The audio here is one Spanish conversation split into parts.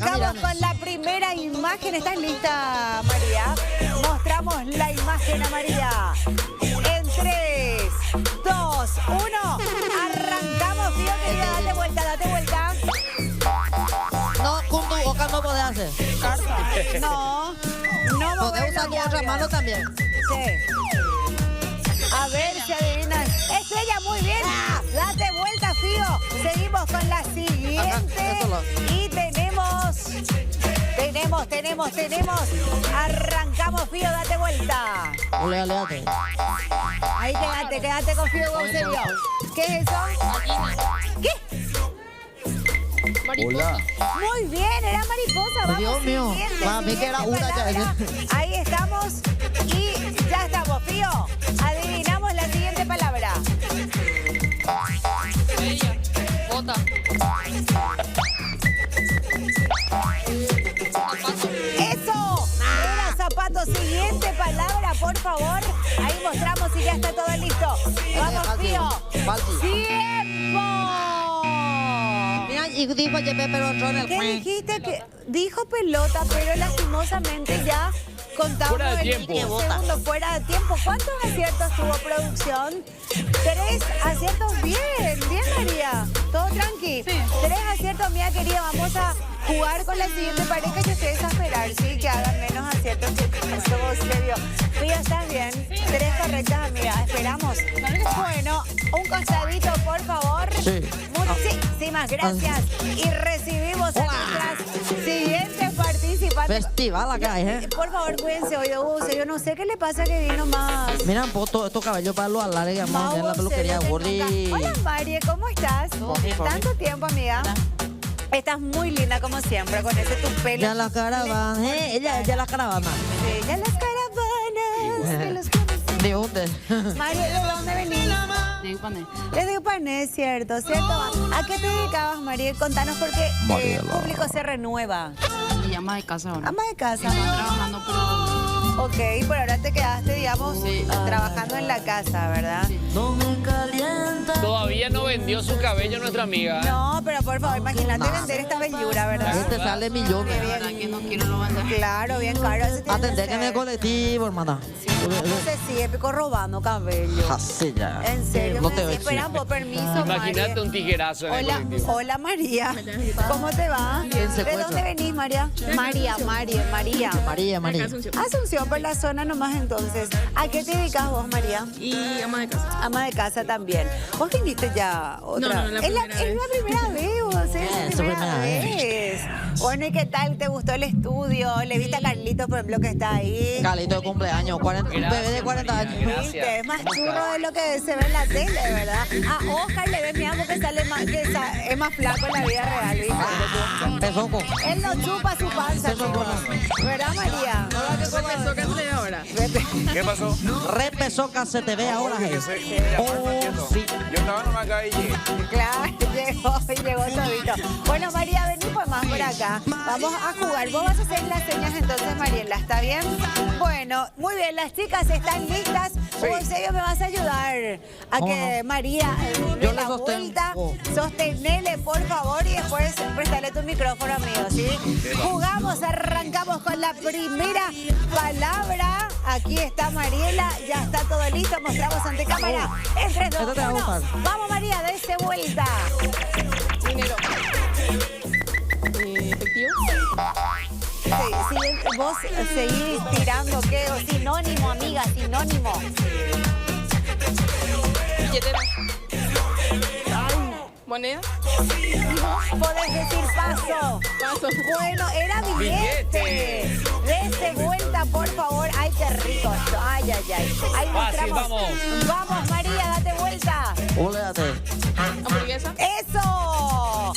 Arrancamos con la primera imagen. ¿Estás lista, María? Mostramos la imagen a María. En 3, 2, 1. Arrancamos, Fío, querida. Date vuelta, date vuelta. No, con tu boca no podés hacer. No, no Podés usar tu otra mano también. Sí. A ver si adivinas. Estrella, muy bien. Date vuelta, Fío. Seguimos con la siguiente. Y tenemos. Arrancamos, Fío, date vuelta. Ole, ale. Ahí quédate con Fío Gonzalo. ¿Qué es eso? ¿Qué? Hola. Muy bien, era mariposa. Vamos, Dios mío. siguiente, Para mí que era siguiente una palabra. ya. Ahí estamos y ya estamos, Fío. Adivinamos la siguiente palabra. Ella. Bota. ¡Eso! Era zapato. Siguiente palabra, por favor. Ahí mostramos y ya está todo listo. Vamos, Fío. ¡Tiempo! Mira, y dijo Yepe, pero entró en el ¿Qué dijiste? Que dijo pelota, pero lastimosamente ya contamos Fuera de el tiempo. segundo fuera de tiempo. ¿Cuántos aciertos tuvo producción? 3 aciertos. Bien, María. Todo tranqui. 3 aciertos, mía querida. Vamos a jugar con la siguiente pareja y ustedes a esperar, ¿sí? Que hagan menos aciertos que eso vos le dio. Mira, ¿estás bien? 3 correctas, amiga. Esperamos. Bueno, un costadito, por favor. Sí. Muchísimas gracias. Y recibimos a nuestras siguientes participantes. Festival acá, Por favor, cuídense hoy, yo no sé qué le pasa que vino más. Mira, todo estos cabellos para los alares que vamos a hacer en la peluquería Gordy. Hola, Mari, ¿cómo estás? Tanto tiempo, amiga. Estás muy linda como siempre con ese tu pelo. Ya la caravana, ella la caravana. Sí, ya las caravanas. Que los conocí. ¿De dónde? Mari, ¿de dónde venís? De Ipané. Desde Upané, ¿cierto? ¿A qué te dedicabas, María? Contanos porque el público se renueva. Y ama de casa ahora. Ama de casa. Estaba trabajando, pero... Ok, por ahora te quedaste, digamos, Sí. trabajando en la casa, ¿verdad? Sí. Todavía no vendió su cabello nuestra amiga. No, pero por favor, imagínate vender esta bellura, ¿verdad? Ahí te sale millones. La verdad que no quiero lo vender. Claro, bien caro. Eso tiene que Atender que en el ser. colectivo, hermana. No sé si épico robando cabello. Así ya. En serio, No me te decía, ves. esperamos, permiso, Imagínate María. un tijerazo en el Hola, colectivo. hola María. ¿Cómo te va? ¿Quién se ¿De encuentra? dónde venís, María? María. María. Asunción, por la zona nomás entonces. ¿A qué te dedicas vos, María? Y ama de casa. Ama de casa también. ¿Vos viniste ya otra? No, la es la primera primera vez, vos, es la primera vez. Bueno, ¿y qué tal? ¿Te gustó el estudio? ¿Le viste a Carlitos, por ejemplo, que está ahí? Calito de cumpleaños, un bebé de 40 años. Gracias. Viste, es más churro de lo que se ve en la tele, ¿verdad? A Oscar le ves mi amo que sale más, es más flaco en la vida real, ¿viste? Pesoco. Él no chupa su panza, chicos. ¿Verdad, María? Empezó que hace ahora. ¿Qué pasó? Re pesoca se te ve ahora, sí. Yo estaba nomás acá y llegué. Claro, llegó todito. Bueno, María, vení pues más por acá. Vamos a jugar. Vos vas a hacer las señas entonces, Mariela, ¿está bien? Bueno, muy bien, las chicas están listas. Eusebio, me vas a ayudar a que María dé Yo la le vuelta. sostengo. Sostenele, por favor, y después préstale tu micrófono, amigo, ¿sí? Jugamos, arrancamos con la primera palabra. Aquí está Mariela, ya está todo listo. Mostramos ante cámara. En 3, 2, Esto te va a 1. gustar. Vamos, María, dése vuelta. Dinero. Efectivo. Si vos seguís tirando, ¿qué? O sinónimo, amiga, sinónimo. Billetera. Moneda. Podés decir paso. Paso. Bueno, era billete. Dese vuelta, por favor. Ay, qué rico esto. Ay. Ahí Fácil, mostramos. vamos. Vamos, María, date vuelta. Óleate. Hamburguesa. ¡Eso!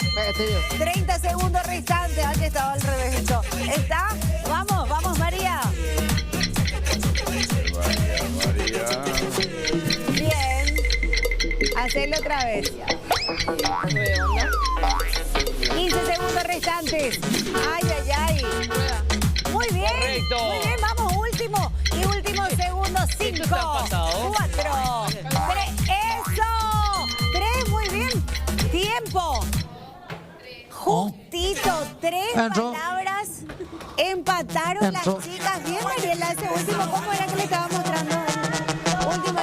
30 segundos restantes. Aquí estaba al revés esto. ¿Está? Vamos, María. Bien. Hacelo otra vez. Redonda. 15 segundos restantes. Ay. Rueda. Muy bien. Correcto. Muy bien, vamos, último. Y último segundo, 5, está pasado. 4, 3. ¡Eso! 3, muy bien. Tiempo. Justito 3 Entró. palabras. Empataron Entró. las chicas. Bien, Mariela, ese último, ¿cómo era que le estaba mostrando? Último,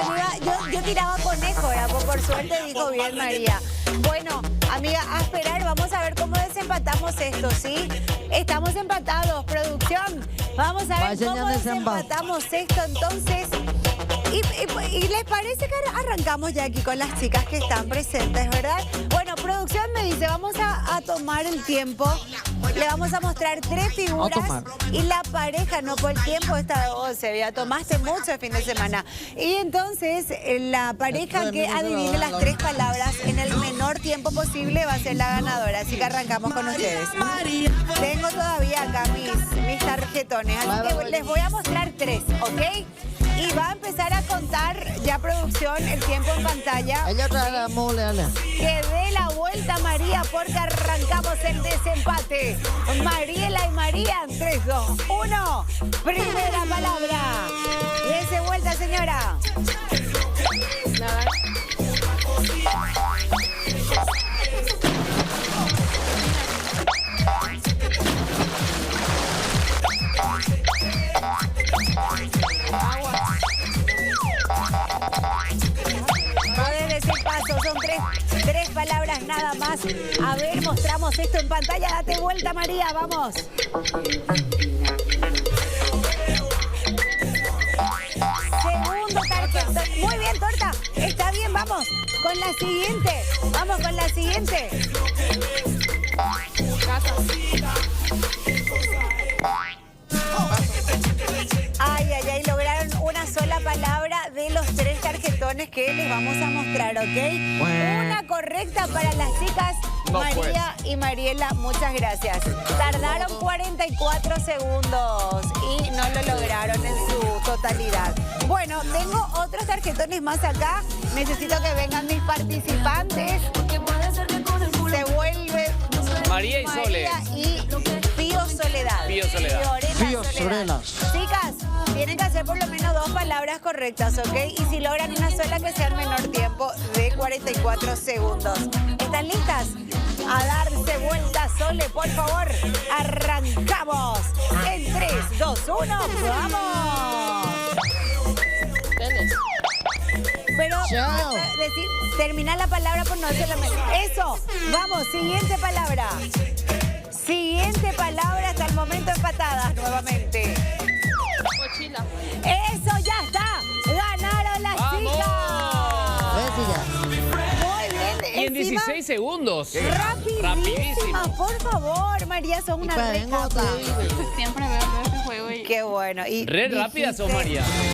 yo tiraba conejo, ¿verdad? Por suerte dijo bien María. Bueno, amiga, a esperar, vamos a ver cómo desempatamos esto, ¿sí? Estamos empatados, producción. Vamos a ver Vayan cómo a desempate. desempatamos esto, entonces. ¿Y les parece que arrancamos ya aquí con las chicas que están presentes, verdad? Bueno, producción me dice, vamos a tomar el tiempo. Le vamos a mostrar 3 figuras. tomar. Y la pareja, no por el tiempo está de 12, ya tomaste mucho el fin de semana. Y entonces, la pareja que adivine las 3 palabras en el menor tiempo posible va a ser la ganadora. Así que arrancamos con ustedes. Tengo todavía acá mis tarjetones, así que les voy a mostrar 3, ¿ok? Y va a empezar a contar ya producción el tiempo en pantalla. Ella trae mole, dale. Que dé la vuelta María porque arrancamos el desempate. Mariela y María, 3, 2, 1. Primera palabra. Dese vuelta, señora. Nada. Podés decir paso, son 3 palabras nada más. A ver, mostramos esto en pantalla. Date vuelta, María, vamos. Segundo tarjeta. Muy bien, Torta. Está bien, vamos. Con la siguiente. Vamos con la siguiente. Casa. Ay, ay, ay, lograron una sola palabra de los 3 tarjetones que les vamos a mostrar, ¿ok? Bueno. Una correcta para las chicas No, María y Mariela, muchas gracias. Tardaron 44 segundos y no lo lograron en su totalidad. Bueno, tengo otros tarjetones más acá. Necesito que vengan mis participantes. Se vuelve María y Sole. María y Pío Soledad. Pío Soledad. Pío Soledad. Soledad. Chicas, tienen que hacer por lo menos 2 palabras correctas, ¿ok? Y si logran una sola, que sea el menor tiempo de 44 segundos. ¿Están listas? A darse vuelta, Sole, por favor. Arrancamos. En 3, 2, 1, ¡vamos! Tenis. Pero Chao. decir, terminar la palabra por no hacerla Eso, vamos, siguiente palabra. Siguiente palabra, hasta el momento empatadas nuevamente. Mochila. Eso ya está. Ganaron las ¡Vamos! chicas. ¿Ves ya? Muy bien. Y en encima, 16 segundos. rapidísima, por favor, María, son una Vengo, recapa. te digo. Siempre veo este juego y... Qué bueno. Y Re rápida sos, dijiste- María.